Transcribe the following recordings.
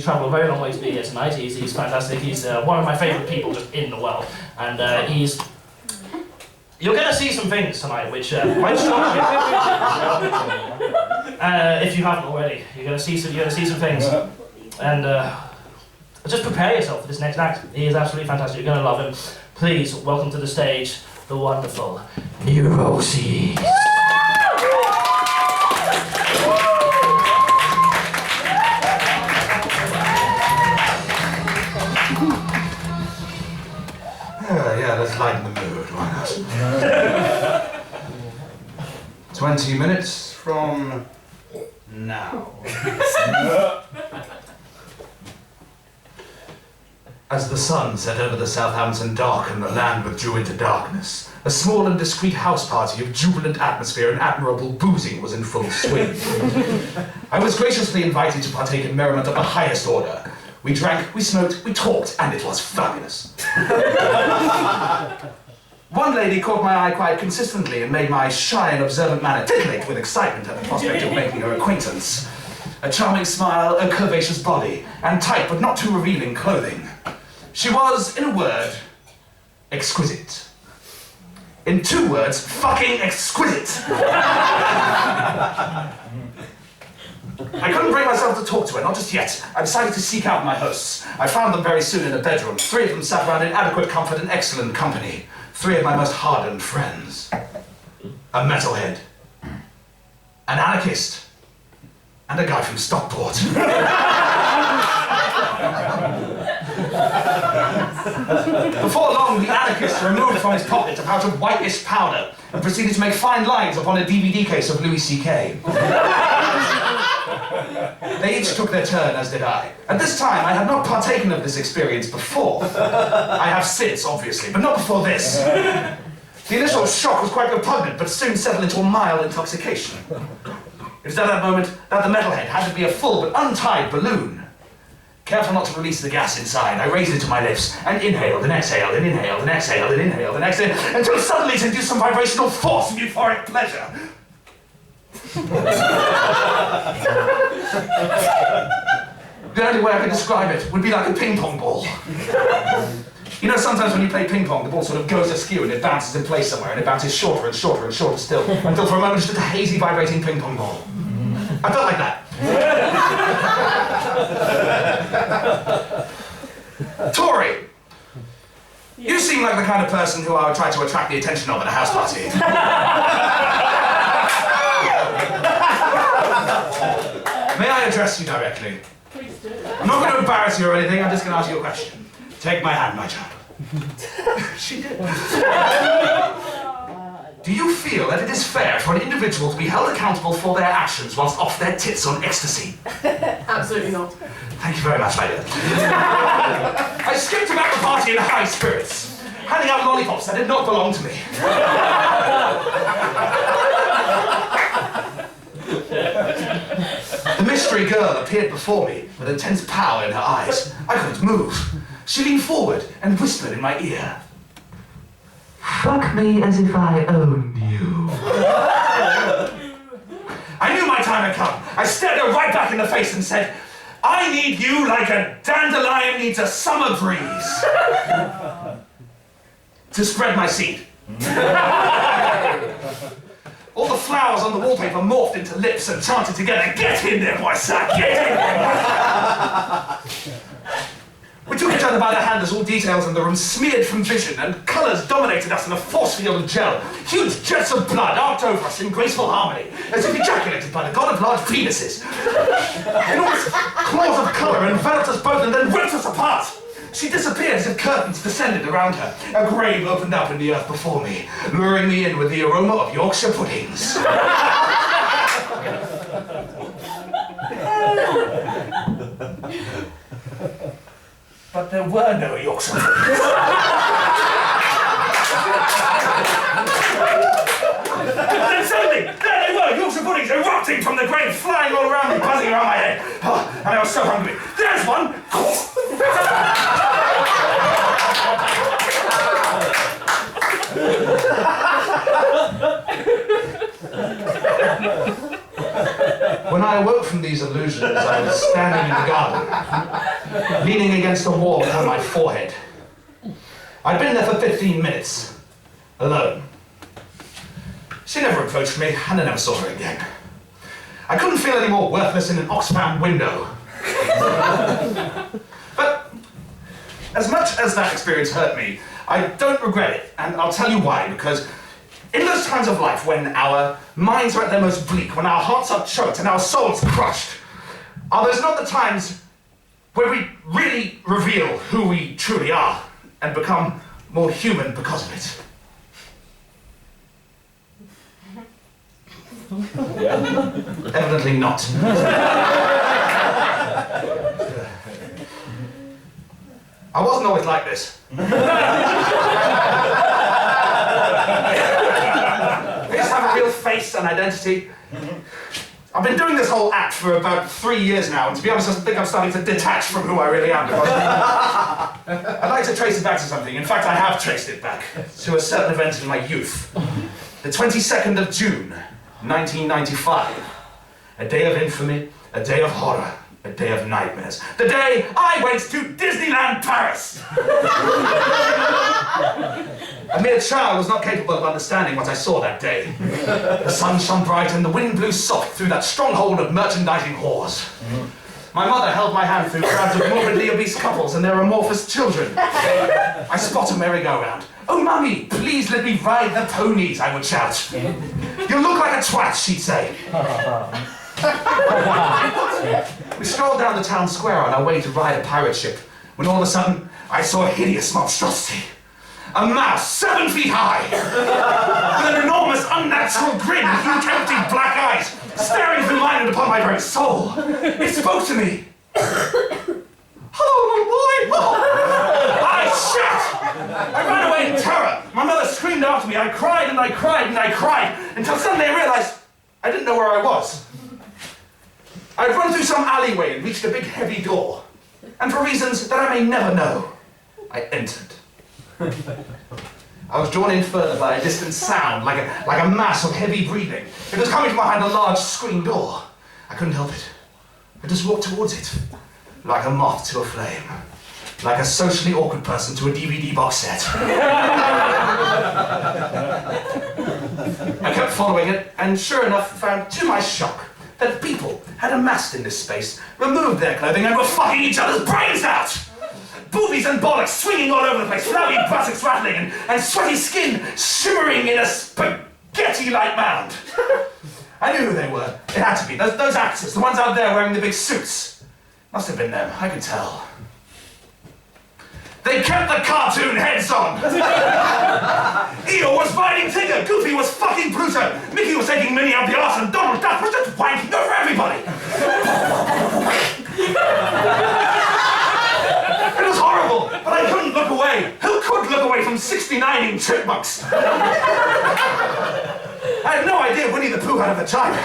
travelled a very long way to be here tonight. He's fantastic. He's one of my favourite people just in the world. And he's... You're going to see some things tonight which might shock you. If you haven't already. You're going to see some things. And just prepare yourself for this next act. He is absolutely fantastic. You're going to love him. Please welcome to the stage the wonderful Neuroses. Yeah, let's lighten the mood, why not? 20 minutes from now. As the sun set over the Southampton dock and the land withdrew into darkness, a small and discreet house party of jubilant atmosphere and admirable boozing was in full swing. I was graciously invited to partake in merriment of the highest order. We drank, we smoked, we talked, and it was fabulous. One lady caught my eye quite consistently and made my shy and observant manner titillate with excitement at the prospect of making her acquaintance. A charming smile, a curvaceous body, and tight but not too revealing clothing. She was, in a word, exquisite. In 2 words, fucking exquisite. I couldn't bring myself to talk to her, not just yet. I decided to seek out my hosts. I found them very soon in a bedroom. 3 of them sat around in adequate comfort and excellent company. 3 of my most hardened friends. A metalhead. An anarchist. And a guy from Stockport. Before long, the anarchist removed from his pocket a pouch of whitish powder and proceeded to make fine lines upon a DVD case of Louis C.K. They each took their turn, as did I. At this time, I had not partaken of this experience before. I have since, obviously, but not before this. The initial shock was quite repugnant, but soon settled into a mild intoxication. It was at that moment that the metalhead had to be a full but untied balloon. Careful not to release the gas inside, I raised it to my lips and inhaled and exhaled and inhaled and exhaled and inhaled and exhaled until suddenly it induced some vibrational force and euphoric pleasure. The only way I could describe it would be like a ping pong ball. You know, sometimes when you play ping pong, the ball sort of goes askew and it bounces in place somewhere, and it bounces shorter and shorter and shorter still, until for a moment it's just a hazy, vibrating ping pong ball. I felt like that. Tori, you seem like the kind of person who I would try to attract the attention of at a house party. May I address you directly? Please do. I'm not going to embarrass you or anything, I'm just going to ask you a question. Take my hand, my child. She did. Do you feel that it is fair for an individual to be held accountable for their actions whilst off their tits on ecstasy? Absolutely not. Thank you very much, my dear. I skipped about the party in high spirits, handing out lollipops that did not belong to me. The mystery girl appeared before me with intense power in her eyes. I couldn't move. She leaned forward and whispered in my ear. Fuck me as if I owned you. I knew my time had come. I stared her right back in the face and said, I need you like a dandelion needs a summer breeze. To spread my seed. All the flowers on the wallpaper morphed into lips and chanted together, get in there, boy, son, get in there. We took each other by the hand as all details in the room smeared from vision and colours dominated us in a force field of gel. Huge jets of blood arced over us in graceful harmony, as if ejaculated by the god of large penises. Enormous claws of colour enveloped us both and then ripped us apart. She disappeared as if curtains descended around her. A grave opened up in the earth before me, luring me in with the aroma of Yorkshire puddings. But there were no Yorkshire puddings. And suddenly, there they were, Yorkshire puddings erupting from the grave, flying all around me, buzzing around my head. Oh, and I was so hungry. There's one! When I awoke from these illusions, I was standing in the garden, leaning against a wall on my forehead. I'd been there for 15 minutes, alone. She never approached me, and I never saw her again. I couldn't feel any more worthless in an Oxfam window. But as much as that experience hurt me, I don't regret it, and I'll tell you why, because in those times of life when our minds are at their most bleak, when our hearts are choked and our souls crushed, are those not the times where we really reveal who we truly are and become more human because of it? Evidently not. I wasn't always like this. I used to have a real face and identity. I've been doing this whole act for about 3 years now, and to be honest, I think I'm starting to detach from who I really am. I'd like to trace it back to something. In fact, I have traced it back to a certain event in my youth. The 22nd of June, 1995. A day of infamy, a day of horror, a day of nightmares. The day I went to Disneyland Paris! A mere child was not capable of understanding what I saw that day. The sun shone bright and the wind blew soft through that stronghold of merchandising whores. My mother held my hand through crowds of morbidly obese couples and their amorphous children. I spot a merry-go-round. "Oh, Mummy, please let me ride the ponies," I would shout. "You look like a twat," she'd say. We strolled down the town square on our way to ride a pirate ship, when all of a sudden, I saw a hideous monstrosity. A mouse 7 feet high, with an enormous, unnatural grin, huge, empty black eyes, staring through mine and upon my very soul. It spoke to me. "Hello, little boy!" I shot! I ran away in terror. My mother screamed after me. I cried and I cried and I cried, until suddenly I realized I didn't know where I was. I'd run through some alleyway and reached a big, heavy door. And for reasons that I may never know, I entered. I was drawn in further by a distant sound, like a mass of heavy breathing. It was coming from behind a large screen door. I couldn't help it. I just walked towards it, like a moth to a flame, like a socially awkward person to a DVD box set. I kept following it, and sure enough, found to my shock that people had amassed in this space, removed their clothing, and were fucking each other's brains out! Boobies and bollocks swinging all over the place, flabby buttocks rattling, and sweaty skin shimmering in a spaghetti-like mound. I knew who they were. It had to be. Those actors, the ones out there wearing the big suits. Must have been them, I could tell. They kept the cartoon heads on! Eeyore was fighting Tigger, Goofy was fucking Pluto, Mickey was taking Minnie up the arse, and Donald Duck was just wanking over everybody! It was horrible, but I couldn't look away. Who could look away from 69-ing chipmunks? I had no idea Winnie the Pooh had a vagina.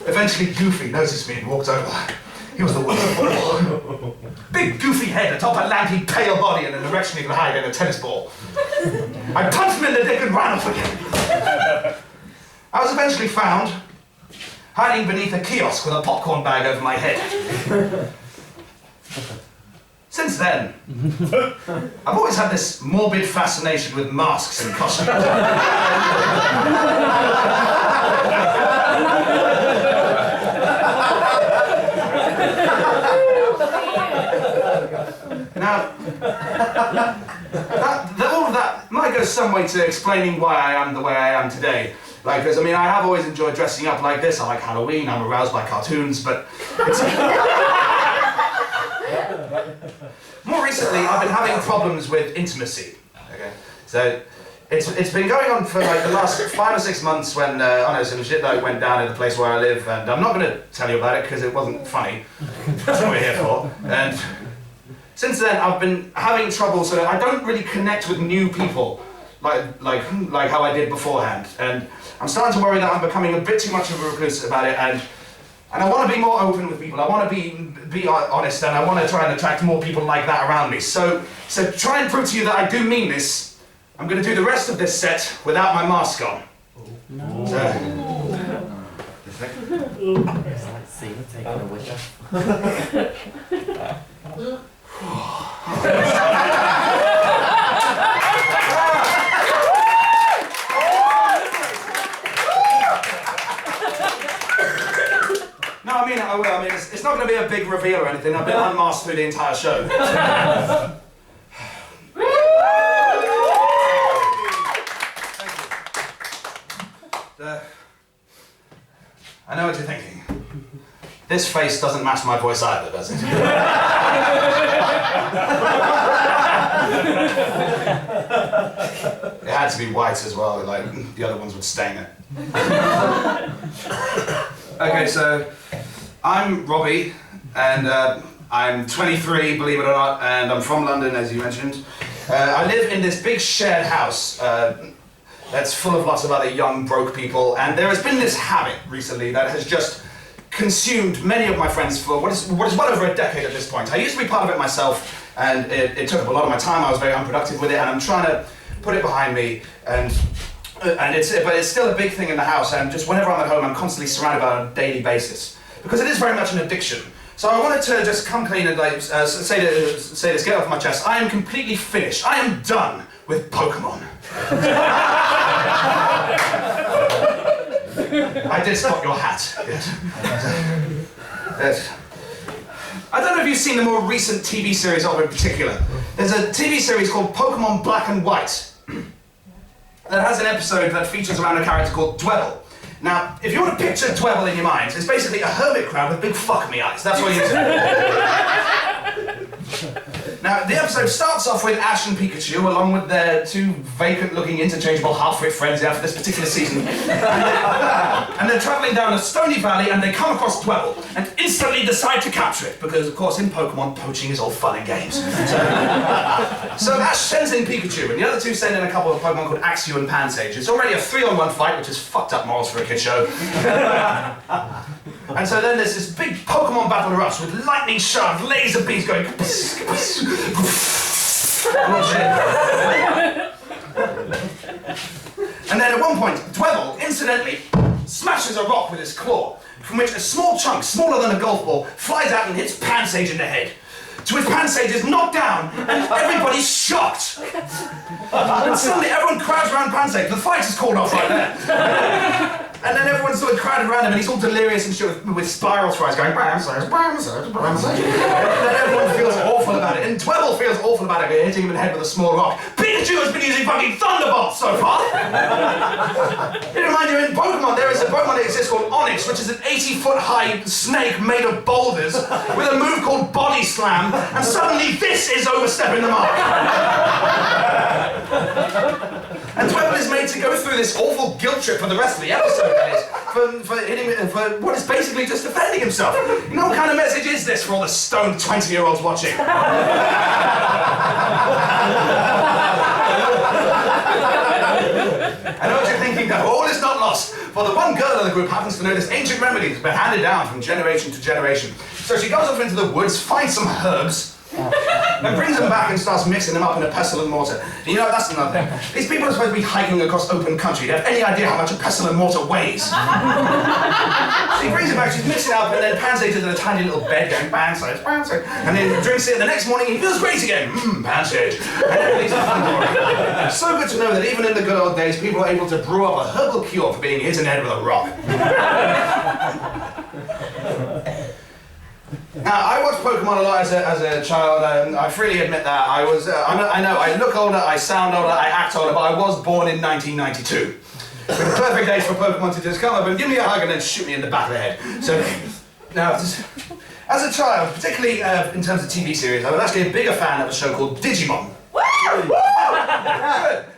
Eventually, Goofy noticed me and walked over. He was the worst of all. Big goofy head atop a lanky, pale body and an erection he could hide in a tennis ball. I punched him in the dick and ran off again. I was eventually found hiding beneath a kiosk with a popcorn bag over my head. Since then, I've always had this morbid fascination with masks and costumes. Now, all of that might go some way to explaining why I am the way I am today. Like, because, I mean, I have always enjoyed dressing up like this. I like Halloween, I'm aroused by cartoons, but it's... More recently, I've been having problems with intimacy. Okay, so it's been going on for like the last 5 or 6 months when I know some shit that went down in the place where I live, and I'm not going to tell you about it because it wasn't funny. That's what we're here for. And since then, I've been having trouble, so I don't really connect with new people like how I did beforehand. And I'm starting to worry that I'm becoming a bit too much of a recluse about it, and I want to be more open with people. I want to be honest, and I want to try and attract more people like that around me. So try and prove to you that I do mean this. I'm going to do the rest of this set without my mask on. No. So, It's like Cena taking a witch off. no, I mean, I will. I mean, it's not going to be a big reveal or anything. I've been unmasked through the entire show. I know what you're thinking. This face doesn't match my voice either, does it? It had to be white as well, like the other ones would stain it. Okay, so I'm Robbie, and I'm 23, believe it or not, and I'm from London, as you mentioned. I live in this big shared house that's full of lots of other young, broke people, and there has been this habit recently that has just consumed many of my friends for what is well over a decade at this point. I used to be part of it myself, and it took up a lot of my time. I was very unproductive with it, and I'm trying to put it behind me, but it's still a big thing in the house, and just whenever I'm at home, I'm constantly surrounded by it on a daily basis, because it is very much an addiction. So I wanted to just come clean and say this, get off my chest. I am completely finished. I am done with Pokemon. I did spot your hat. Yes. Yes. I don't know if you've seen the more recent TV series of it in particular. There's a TV series called Pokemon Black and White that has an episode that features around a character called Dwebble. Now, if you want to picture Dwebble in your mind, it's basically a hermit crab with big fuck-me eyes. That's what he is. Now, the episode starts off with Ash and Pikachu, along with their two vacant-looking, interchangeable half-wit friends for this particular season. And they're travelling down a stony valley, and they come across Dwebble, and instantly decide to capture it, because, of course, in Pokemon, poaching is all fun and games. So Ash sends in Pikachu, and the other two send in a couple of Pokemon called Axew and Pansage. It's already a 3-on-1 fight, which is fucked up morals for a kid show. And so then there's this big Pokemon battle erupts with lightning sharp laser beams going. And then at one point, Dwebble, incidentally, smashes a rock with his claw, from which a small chunk, smaller than a golf ball, flies out and hits Pansage in the head. To which Pansage is knocked down, and everybody's shocked. And suddenly everyone crowds around Pansage. The fight is called off right there. And then everyone's sort of crowded around him, and he's all delirious and shit with spiral throws going, Pansage, Pansage, Pansage. And then everyone feels awful about it, and Dwebble feels awful about it, hitting him in the head with a small rock. Pikachu has been using fucking Thunderbolts so far! It reminds you, in Pokemon, there is a Pokemon that exists called Onix, which is an 80-foot-high snake made of boulders, with a move called Body Slam, and suddenly this is overstepping the mark. And Dwebble is made to go through this awful guilt trip for the rest of the episode, that is, for what is basically just defending himself. You know what kind of message is this for all the stoned 20-year-olds watching? I know what you're thinking, though. All is not lost, for the one girl in the group happens to know this ancient remedy that's been handed down from generation to generation. So she goes off into the woods, finds some herbs, and brings them back and starts mixing them up in a pestle and mortar. And you know, that's another thing. These people are supposed to be hiking across open country. They have any idea how much a pestle and mortar weighs. She brings it back, she's mixing it up, and then Pansage is in a tiny little bed going, Pansage, Pansage. And then drinks it, and the next morning he feels great again. Pansage. And everything's hunky-dory. So good to know that even in the good old days, people were able to brew up a herbal cure for being hit in the head with a rock. Now, I watched Pokemon a lot as a child, and I freely admit that. I know, I look older, I sound older, I act older, but I was born in 1992. With the perfect age for Pokemon to just come up and give me a hug and then shoot me in the back of the head. So, now, as a child, particularly in terms of TV series, I was actually a bigger fan of a show called Digimon. Good.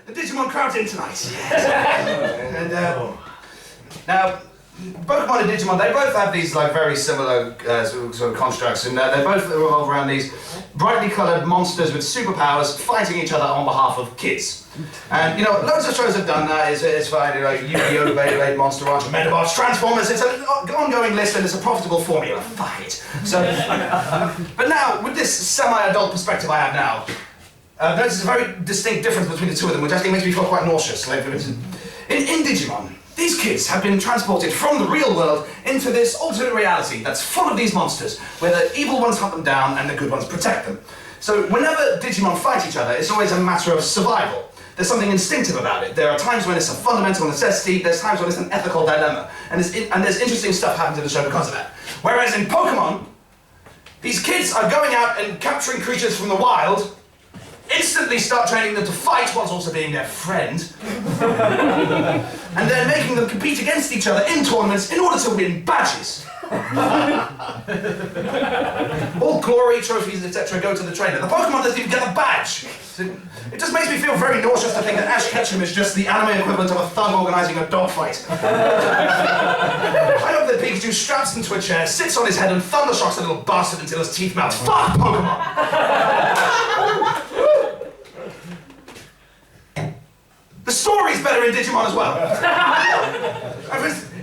The Digimon crowd's in tonight. Yes. And, now, Pokemon and Digimon, they both have these like very similar sort of constructs, and they both revolve around these brightly coloured monsters with superpowers fighting each other on behalf of kids. And you know, loads of shows have done that. It's fine, you know, Yu-Gi-Oh!, Beyblade, Monster Ranch, Medabots, Transformers. It's an ongoing list, and it's a profitable formula. Fuck it. So, but now with this semi-adult perspective I have now, notices a very distinct difference between the two of them, which actually makes me feel quite nauseous. Like, in Digimon, these kids have been transported from the real world into this alternate reality that's full of these monsters, where the evil ones hunt them down and the good ones protect them. So whenever Digimon fight each other, it's always a matter of survival. There's something instinctive about it. There are times when it's a fundamental necessity, there's times when it's an ethical dilemma. And there's interesting stuff happening to the show because of that. Whereas in Pokemon, these kids are going out and capturing creatures from the wild, instantly start training them to fight whilst also being their friend. And then making them compete against each other in tournaments in order to win badges. All glory, trophies, etc. go to the trainer. The Pokemon doesn't even get a badge. It just makes me feel very nauseous to think that Ash Ketchum is just the anime equivalent of a thug organising a dogfight. I hope that Pikachu straps into a chair, sits on his head and thundershocks the little bastard until his teeth melt. Fuck Pokemon! The story's better in Digimon as well.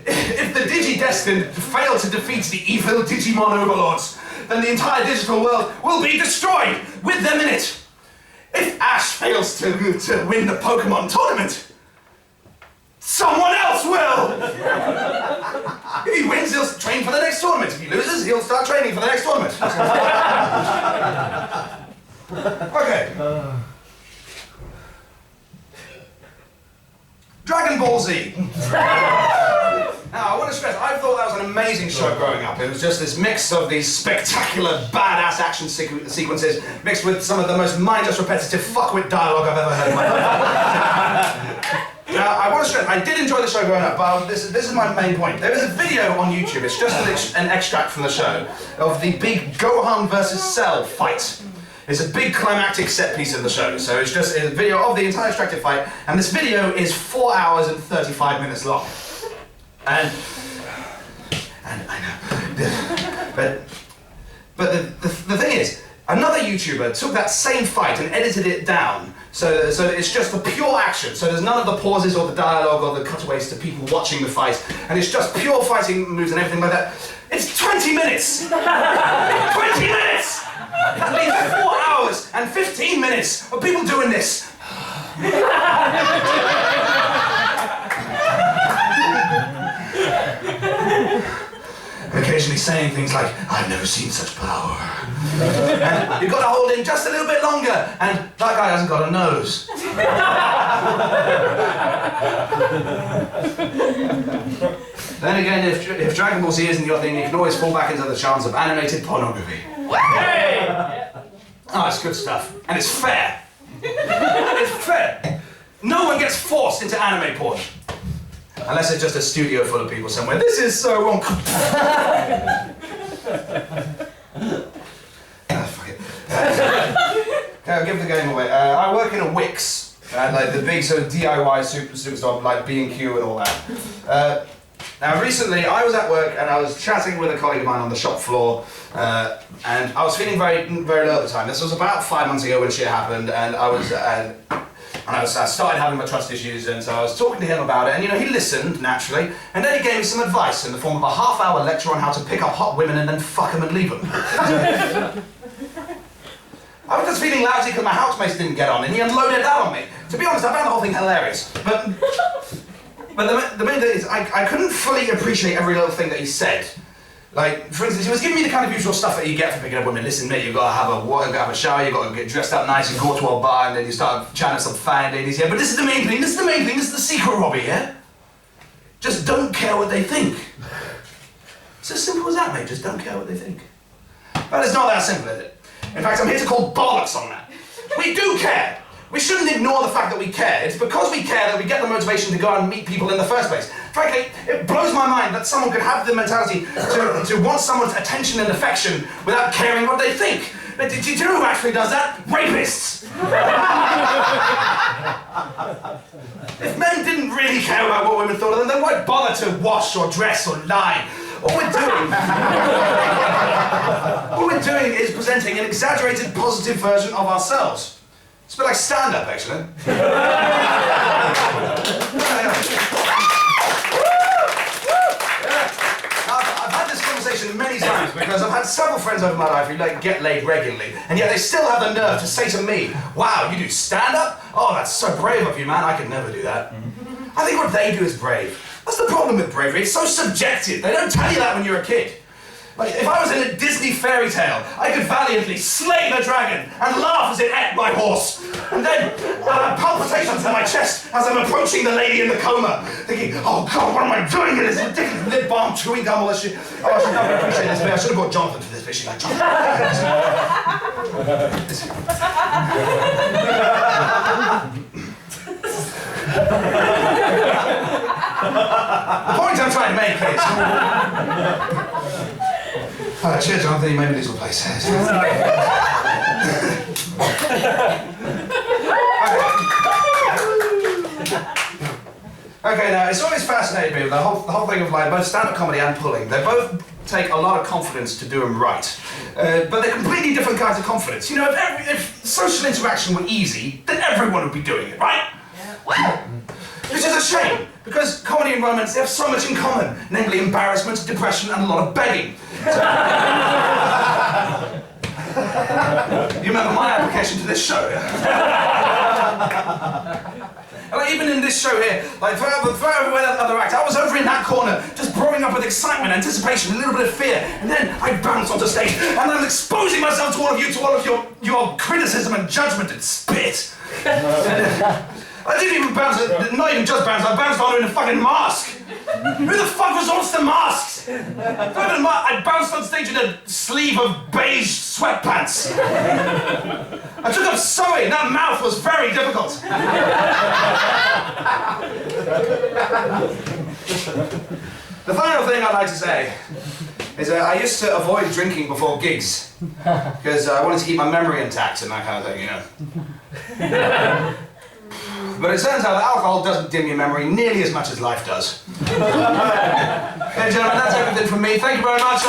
If the Digi-Destined fail to defeat the evil Digimon overlords, then the entire digital world will be destroyed, with them in it. If Ash fails to win the Pokemon tournament, someone else will! If he wins, he'll train for the next tournament. If he loses, he'll start training for the next tournament. Okay. Dragon Ball Z. Now, I want to stress, I thought that was an amazing show growing up. It was just this mix of these spectacular, badass action sequences mixed with some of the most mindless, repetitive fuckwit dialogue I've ever heard in my life. Now, I want to stress, I did enjoy the show growing up, but this is my main point. There is a video on YouTube, it's just an extract from the show, of the big Gohan versus Cell fight. It's a big climactic set piece in the show, so it's just a video of the entire extracted fight, and this video is 4 hours and 35 minutes long. And I know, but the thing is, another YouTuber took that same fight and edited it down, so that it's just the pure action, so there's none of the pauses or the dialogue or the cutaways to people watching the fight, and it's just pure fighting moves and everything like that. It's 20 minutes! 20 minutes! That leaves 4 hours and 15 minutes of people doing this. Occasionally saying things like, I've never seen such power. And you've got to hold in just a little bit longer, and that guy hasn't got a nose. Then again, if Dragon Ball Z isn't your thing, you can always fall back into the charms of animated pornography. Hey! Oh, it's good stuff. And it's fair. It's fair. No one gets forced into anime porn. Unless it's just a studio full of people somewhere. This is so wrong. Fuck it. Okay, I'll give the game away. I work in a Wix. Like the big sort of DIY superstore like B&Q and all that. Now recently I was at work and I was chatting with a colleague of mine on the shop floor and I was feeling very, very low at the time. This was about 5 months ago when shit happened and I started having my trust issues, and so I was talking to him about it, and he listened, naturally, and then he gave me some advice in the form of a half-hour lecture on how to pick up hot women and then fuck them and leave them. I was just feeling lousy because my housemates didn't get on, and he unloaded that on me. To be honest, I found the whole thing hilarious. But the main thing is, I couldn't fully appreciate every little thing that he said. Like, for instance, he was giving me the kind of usual stuff that you get for picking up women. Listen, mate, you've got to have a shower, you've got to get dressed up nice and go to a bar, and then you start chatting to some fine ladies, yeah? But this is the main thing, this is the secret, Robbie, yeah? Just don't care what they think. It's as simple as that, mate, just don't care what they think. But it's not that simple, is it? In fact, I'm here to call bollocks on that. We do care. We shouldn't ignore the fact that we care. It's because we care that we get the motivation to go out and meet people in the first place. Frankly, it blows my mind that someone could have the mentality to want someone's attention and affection without caring what they think. Do you know who actually does that? Rapists! If men didn't really care about what women thought of them, then why bother to wash or dress or lie? All we're doing is presenting an exaggerated positive version of ourselves. It's a bit like stand-up, actually. I've had this conversation many times because because I've had several friends over my life who get laid regularly, and yet they still have the nerve to say to me, wow, you do stand-up? Oh, that's so brave of you, man. I could never do that. I think what they do is brave. That's the problem with bravery. It's so subjective. They don't tell you that when you're a kid. Like, if I was in a Disney fairy tale, I could valiantly slay the dragon and laugh as it ate my horse. And then I'll have palpitations in my chest as I'm approaching the lady in the coma, thinking, oh God, what am I doing in this ridiculous lip balm chewing gum all this shit? Oh, I should never appreciate this, but I should have brought Jonathan to this, but she's like, Jonathan. The point I'm trying to make is... cheers, Jonathan, you made me lose my place. Okay, now, it's always fascinated me with the whole thing of like both stand-up comedy and pulling. They both take a lot of confidence to do them right. But they're completely different kinds of confidence. You know, if social interaction were easy, then everyone would be doing it, right? Yeah. Which is a shame, because comedy and romance, they have so much in common, namely embarrassment, depression, and a lot of begging. You remember my application to this show? And like, even in this show here, like for every other act, I was over in that corner, just growing up with excitement, anticipation, a little bit of fear, and then I bounced onto stage, and I'm exposing myself to all of you, to all of your criticism and judgment and spit. I didn't even bounce, not even just bounce, I bounced on her in a fucking mask! Who the fuck resorts to masks? I bounced on stage in a sleeve of beige sweatpants. I took up sewing, that mouth was very difficult. The final thing I'd like to say is I used to avoid drinking before gigs because I wanted to keep my memory intact and that kind of thing, you know. But it turns out that alcohol doesn't dim your memory nearly as much as life does. Hey, gentlemen, that's everything from me. Thank you very much.